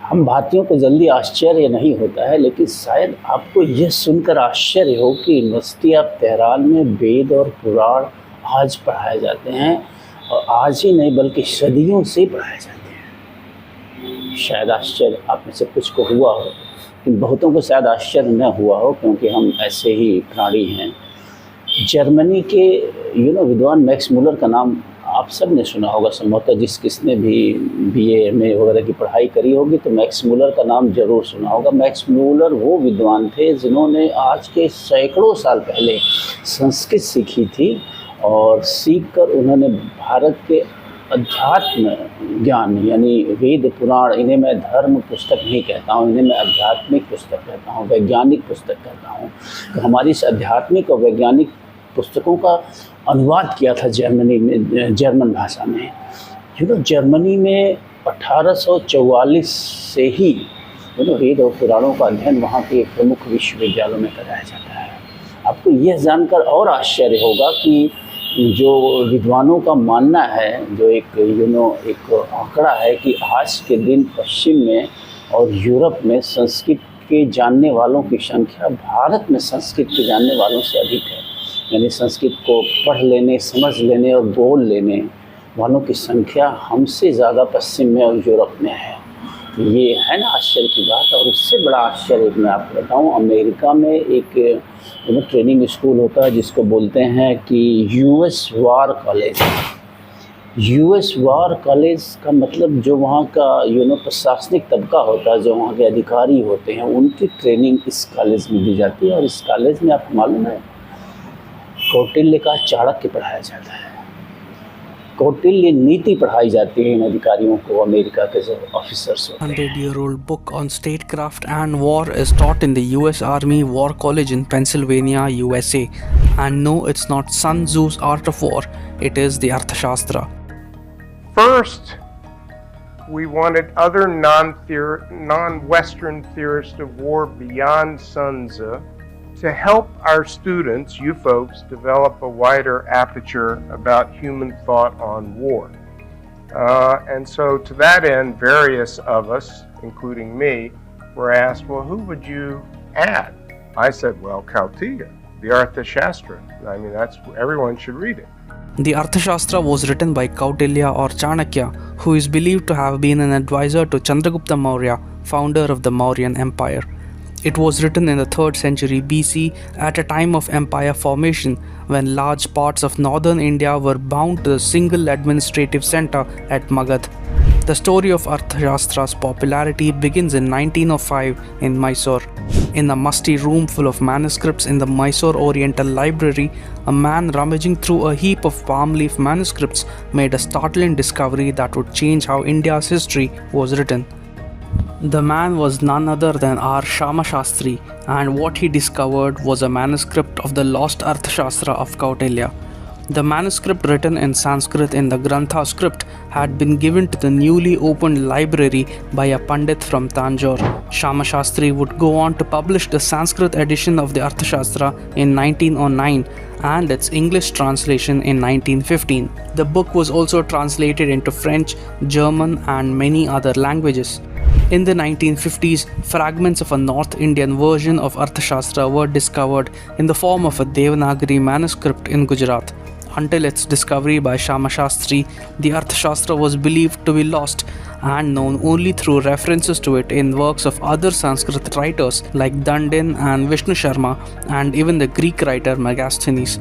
हम भारतीयों को जल्दी आश्चर्य नहीं होता है, लेकिन शायद आपको यह सुनकर आश्चर्य हो कि यूनिवर्सिटी ऑफ तेहरान में वेद और पुराण आज पढ़ाए जाते हैं, और आज ही नहीं बल्कि सदियों से पढ़ाए जाते हैं। शायद आश्चर्य आप में से कुछ को हुआ हो, लेकिन बहुतों को शायद आश्चर्य न हुआ हो, क्योंकि हम ऐसे ही प्राणी हैं। जर्मनी के विद्वान मैक्स मूलर का नाम आप सब ने सुना होगा संभवतः। किसने भी बीए एमए वगैरह की पढ़ाई करी होगी तो मैक्स मूलर का नाम ज़रूर सुना होगा। मैक्स मूलर वो विद्वान थे जिन्होंने आज के सैकड़ों साल पहले संस्कृत सीखी थी, और सीखकर उन्होंने भारत के अध्यात्म ज्ञान यानी वेद पुराण, इन्हें मैं धर्म पुस्तक नहीं कहता हूँ, इन्हें मैं आध्यात्मिक पुस्तक कहता हूँ, वैज्ञानिक पुस्तक कहता हूँ। तो हमारी इस आध्यात्मिक और वैज्ञानिक पुस्तकों का अनुवाद किया था जर्मनी में, जर्मन भाषा में। जर्मनी में 1844 से ही वेद और पुराणों का अध्ययन वहाँ के प्रमुख विश्वविद्यालयों में कराया जाता है। आपको यह जानकर और आश्चर्य होगा कि जो विद्वानों का मानना है, जो एक आंकड़ा है कि आज के दिन पश्चिम में और यूरोप में संस्कृत के जानने वालों की संख्या भारत में संस्कृत के जानने वालों से अधिक है। यानी संस्कृत को पढ़ लेने, समझ लेने और बोल लेने वालों की संख्या हमसे ज़्यादा पश्चिम में और यूरोप में है। ये है ना आश्चर्य की बात। और उससे बड़ा आश्चर्य मैं आपको बताऊं, अमेरिका में एक ट्रेनिंग स्कूल होता है जिसको बोलते हैं कि यूएस वार कॉलेज। यूएस वार कॉलेज का मतलब जो वहाँ का प्रशासनिक तबका होता है, जो वहाँ के अधिकारी होते हैं, उनकी ट्रेनिंग इस कॉलेज में दी जाती है। और इस कॉलेज में आपको मालूम है कौटिल्य का चाणक्य पढ़ाया जाता है। कौटिल्य नीति पढ़ाई जाती है इन अधिकारियों को, अमेरिका के जो ऑफिसर्स होते हैं। 100-year-old book on statecraft and war is taught in the US Army War College in Pennsylvania, USA. And no, it's not Sun Tzu's Art of War, it is the Arthashastra. First, we wanted other non-Western theorists of war beyond Sun Tzu to help our students, you folks, develop a wider aperture about human thought on war. And so to that end, various of us, including me, were asked, well, who would you add? I said, well, Kautilya, the Arthashastra. I mean, everyone should read it. The Arthashastra was written by Kautilya or Chanakya, who is believed to have been an advisor to Chandragupta Maurya, founder of the Mauryan Empire. It was written in the 3rd century BC at a time of empire formation when large parts of northern India were bound to a single administrative center at Magad. The story of Arthashastra's popularity begins in 1905 in Mysore. In a musty room full of manuscripts in the Mysore Oriental Library, a man rummaging through a heap of palm leaf manuscripts made a startling discovery that would change how India's history was written. The man was none other than R. Shama Shastri, and what he discovered was a manuscript of the lost Arthashastra of Kautilya. The manuscript written in Sanskrit in the Grantha script had been given to the newly opened library by a Pandit from Tanjore. Shama Shastri would go on to publish the Sanskrit edition of the Arthashastra in 1909 and its English translation in 1915. The book was also translated into French, German, and many other languages. In the 1950s, fragments of a North Indian version of Arthashastra were discovered in the form of a Devanagari manuscript in Gujarat. Until its discovery by Shama Shastri, the Arthashastra was believed to be lost and known only through references to it in works of other Sanskrit writers like Dandin and Vishnu Sharma, and even the Greek writer Megasthenes.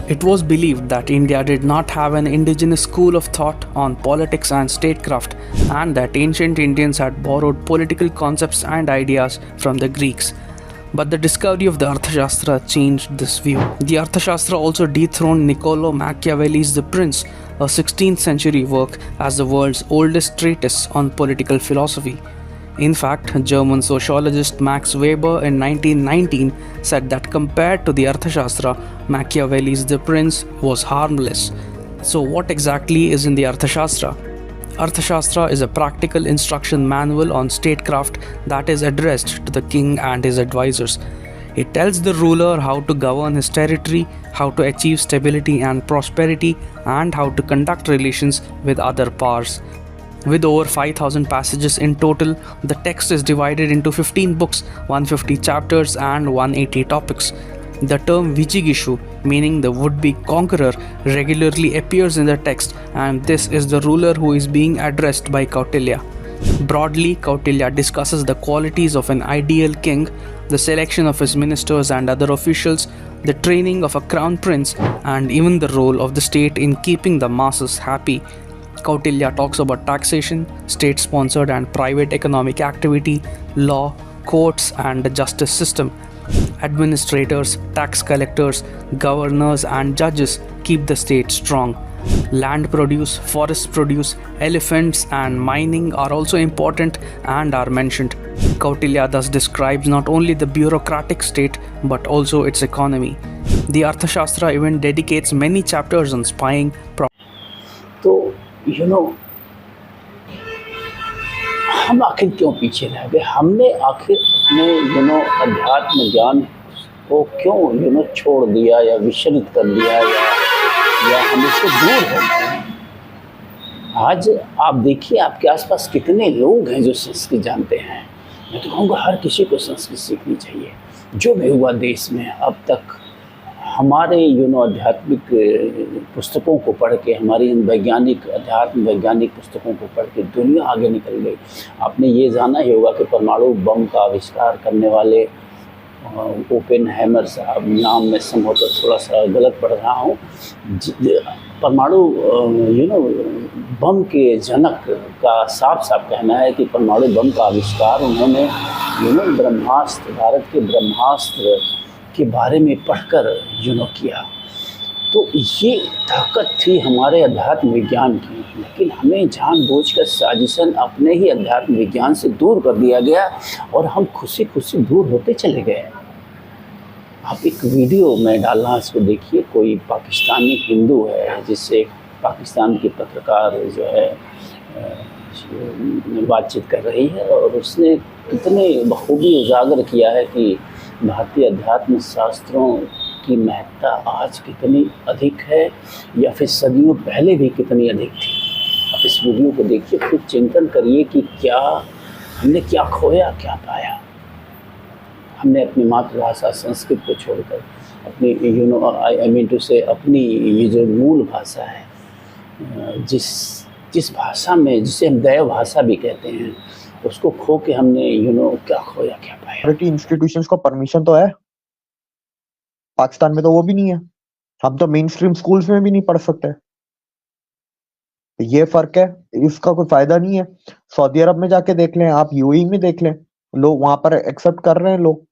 It was believed that India did not have an indigenous school of thought on politics and statecraft, and that ancient Indians had borrowed political concepts and ideas from the Greeks. But the discovery of the Arthashastra changed this view. The Arthashastra also dethroned Niccolo Machiavelli's The Prince, a 16th century work, as the world's oldest treatise on political philosophy. In fact, German sociologist Max Weber in 1919 said that compared to the Arthashastra, Machiavelli's The Prince was harmless. So what exactly is in the Arthashastra? Arthashastra is a practical instruction manual on statecraft that is addressed to the king and his advisors. It tells the ruler how to govern his territory, how to achieve stability and prosperity, and how to conduct relations with other powers. With over 5,000 passages in total, the text is divided into 15 books, 150 chapters, and 180 topics. The term Vijigishu, meaning the would-be conqueror, regularly appears in the text, and this is the ruler who is being addressed by Kautilya. Broadly, Kautilya discusses the qualities of an ideal king, the selection of his ministers and other officials, the training of a crown prince, and even the role of the state in keeping the masses happy. Kautilya talks about taxation, state-sponsored and private economic activity, law, courts, and the justice system. Administrators, tax collectors, governors, and judges keep the state strong. Land produce, forest produce, elephants, and mining are also important and are mentioned. Kautilya thus describes not only the bureaucratic state but also its economy. The Arthashastra even dedicates many chapters on spying. तो हम आखिर क्यों पीछे रह गए? हमने आखिर अपने अध्यात्म ज्ञान को क्यों छोड़ दिया या विचलित कर दिया या हम इससे दूर हो गए? आज आप देखिए आपके आसपास कितने लोग हैं जो संस्कृत जानते हैं। मैं तो कहूँगा हर किसी को संस्कृत सीखनी चाहिए। जो भी हुआ देश में अब तक, हमारे आध्यात्मिक पुस्तकों को पढ़ के, हमारी इन अध्यात्म वैज्ञानिक पुस्तकों को पढ़ के दुनिया आगे निकल गई। आपने ये जाना ही होगा कि परमाणु बम का आविष्कार करने वाले ओपेनहाइमर साहब, नाम में संभवतः थोड़ा सा गलत पढ़ रहा हूँ, परमाणु बम के जनक का साफ साफ कहना है कि परमाणु बम का आविष्कार उन्होंने ब्रह्मास्त्र, भारत के ब्रह्मास्त्र के बारे में पढ़कर किया। तो ये ताकत थी हमारे अध्यात्म विज्ञान की, लेकिन हमें जानबूझकर साजिशन अपने ही अध्यात्म विज्ञान से दूर कर दिया गया और हम खुशी खुशी दूर होते चले गए। आप एक वीडियो में डालना, इसको देखिए। कोई पाकिस्तानी हिंदू है जिससे पाकिस्तान की पत्रकार जो है बातचीत कर रही है, और उसने कितने बखूबी उजागर किया है कि भारतीय अध्यात्म शास्त्रों की महत्ता आज कितनी अधिक है या फिर सदियों पहले भी कितनी अधिक थी। आप इस वीडियो को देखिए, फिर चिंतन करिए कि हमने क्या खोया, क्या पाया। हमने अपनी मातृभाषा संस्कृत को छोड़कर अपनी अपनी ये जो मूल भाषा है, जिस भाषा में, जिसे हम दैव भाषा भी कहते हैं, उसको खो के हमने क्या खोया, क्या पाया। इंस्टीट्यूशंस को परमिशन तो है, पाकिस्तान में तो वो भी नहीं है। हम तो मेन स्ट्रीम स्कूल्स में भी नहीं पढ़ सकते। ये फर्क है, इसका कोई फायदा नहीं है। सऊदी अरब में जाके देख लें, आप यूएई में देख लें, लोग वहां पर एक्सेप्ट कर रहे हैं, लोग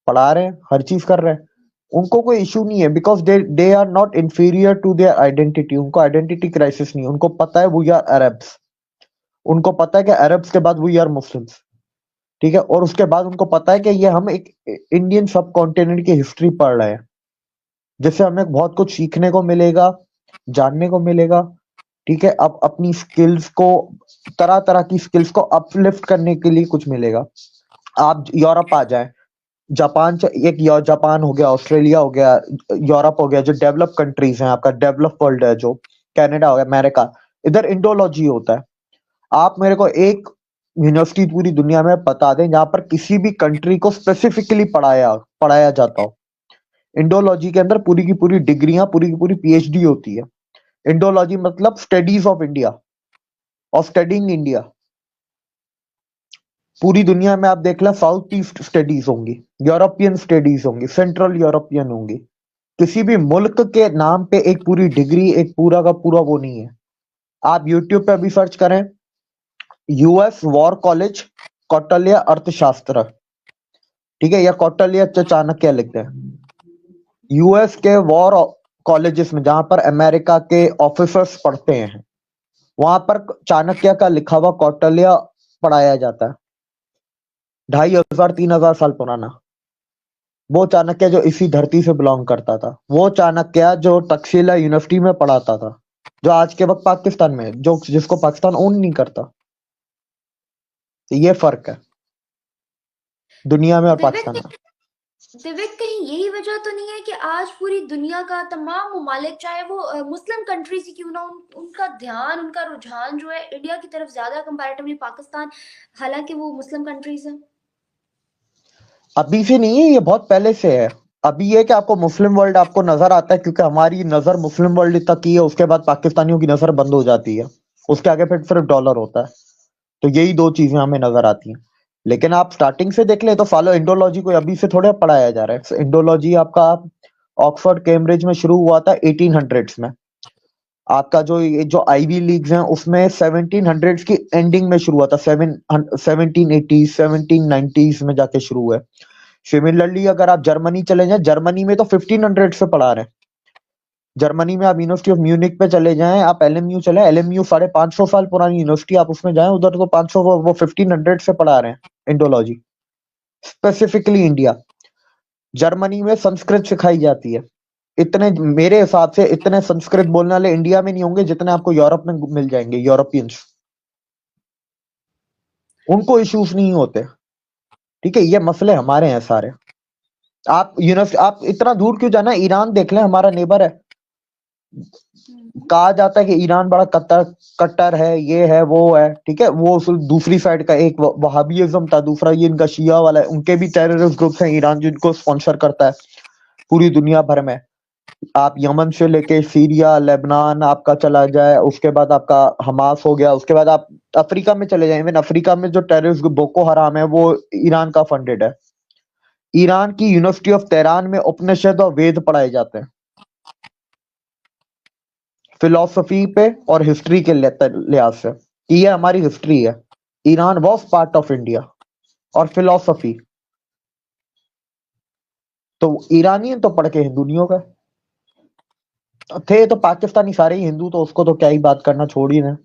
पढ़ा रहे हैं, हर चीज कर रहे हैं, उनको कोई इशू नहीं है, because they are not inferior to their identity. उनको आइडेंटिटी क्राइसिस नहीं है। उनको पता है वी आर अरब्स, उनको पता है कि अरब्स के बाद वी आर मुस्लिम्स, ठीक है। और उसके बाद उनको पता है कि ये हम एक इंडियन सब कॉन्टिनेंट की हिस्ट्री पढ़ रहे हैं, जिससे हमें बहुत कुछ सीखने को मिलेगा, जानने को मिलेगा, ठीक है। अब अपनी स्किल्स को, तरह तरह की स्किल्स को अपलिफ्ट करने के लिए कुछ मिलेगा। आप यूरोप आ जाए, जापान हो गया, ऑस्ट्रेलिया हो गया, यूरोप हो गया, जो डेवलप कंट्रीज हैं, आपका डेवलप वर्ल्ड है, जो कनाडा हो गया, अमेरिका, इधर इंडोलॉजी होता है। आप मेरे को एक यूनिवर्सिटी पूरी दुनिया में बता दें जहां पर किसी भी कंट्री को स्पेसिफिकली पढ़ाया जाता हो। इंडोलॉजी के अंदर पूरी की पूरी डिग्रियां, पूरी की पूरी पीएचडी होती है। इंडोलॉजी मतलब स्टडीज ऑफ इंडिया, और स्टडीइंग इंडिया। पूरी दुनिया में आप देख लें, साउथ ईस्ट स्टडीज होंगी, यूरोपियन स्टडीज होंगी, सेंट्रल यूरोपियन होंगी। किसी भी मुल्क के नाम पे एक पूरी डिग्री, एक पूरा का पूरा वो नहीं है। आप यूट्यूब पे अभी सर्च करें, यूएस वॉर कॉलेज कौटिल्य अर्थशास्त्र, ठीक है, या कौटिल्य चाणक्य लिखते हैं। यूएस के वॉर कॉलेजेस में, जहां पर अमेरिका के ऑफिसर्स पढ़ते हैं, वहां पर चाणक्य का लिखा हुआ कौटिल्य पढ़ाया जाता है। 2500-3000 साल पुराना वो चाणक्य जो इसी धरती से बिलोंग करता था, वो चाणक्य जो तक्षशिला यूनिवर्सिटी में पढ़ाता था, जो आज के वक्त पाकिस्तान में, जो जिसको पाकिस्तान ओन नहीं करता। तो ये फर्क है दुनिया में और पाकिस्तान में। दिव्य, कहीं यही वजह तो नहीं है कि आज पूरी दुनिया का तमाम ममालिक, चाहे वो मुस्लिम कंट्रीज ही क्यों ना, उनका ध्यान, उनका रुझान जो है इंडिया की तरफ ज्यादा कंपैरेटिवली पाकिस्तान, हालांकि वो मुस्लिम कंट्रीज है। अभी से नहीं है, ये बहुत पहले से है। अभी ये कि आपको मुस्लिम वर्ल्ड आपको नजर आता है क्योंकि हमारी नजर मुस्लिम वर्ल्ड तक की है, उसके बाद पाकिस्तानियों की नजर बंद हो जाती है, उसके आगे फिर सिर्फ डॉलर होता है। तो यही दो चीजें हमें नजर आती हैं। लेकिन आप स्टार्टिंग से देख ले तो फॉलो इंडोलॉजी को अभी से थोड़े पढ़ाया जा रहा है। इंडोलॉजी आपका ऑक्सफोर्ड कैम्ब्रिज में शुरू हुआ था 1800s में। आपका जो आईवी लीग्स हैं उसमें 1700s की एंडिंग में शुरू हुआ था, 1780s 1790s में जाके शुरू हुआ है। सिमिलरली अगर आप जर्मनी चले जाएं, जर्मनी में तो 1500 से पढ़ा रहे हैं। जर्मनी में आप यूनिवर्सिटी ऑफ म्यूनिक पे चले जाएं, आप एलएमयू चले, एलएमयू 550 साल पुरानी यूनिवर्सिटी, आप उसमें जाएं, उधर तो 500 वो 1500 से पढ़ा रहे हैं इंडोलॉजी। स्पेसिफिकली इंडिया, जर्मनी में संस्कृत सिखाई जाती है। इतने मेरे हिसाब से इतने संस्कृत बोलने वाले इंडिया में नहीं होंगे जितने आपको यूरोप में मिल जाएंगे, यूरोपियंस। उनको इश्यूज नहीं होते। ठीक है, ये मसले हमारे हैं सारे। आप यूनिवर्सिटी, आप इतना दूर क्यों जाना, ईरान देख लें, हमारा नेबर है। कहा जाता है कि ईरान बड़ा कट्टर कट्टर है, ये है वो है, ठीक है, वो दूसरी साइड का एक वहाबिज्म था, दूसरा ये इनका शिया वाला है, उनके भी टेररिस्ट ग्रुप्स हैं ईरान जिनको स्पॉन्सर करता है पूरी दुनिया भर में। आप यमन से लेके सीरिया, लेबनान आपका चला जाए, उसके बाद आपका हमास हो गया, उसके बाद आप अफ्रीका में चले जाए, इवन अफ्रीका में जो टेररिस्ट बोको हराम है वो ईरान का फंडेड है। ईरान की यूनिवर्सिटी ऑफ तेहरान में उपनिषद और वेद पढ़ाए जाते हैं, फिलोसफी पे और हिस्ट्री के लिहाज से। ये हमारी हिस्ट्री है। Iran was part of India. और फिलोसफी तो ईरानी तो पढ़ के हिंदू नहीं होगा, थे तो पाकिस्तानी सारे ही हिंदू, तो उसको तो क्या ही बात करना, छोड़ ही ना।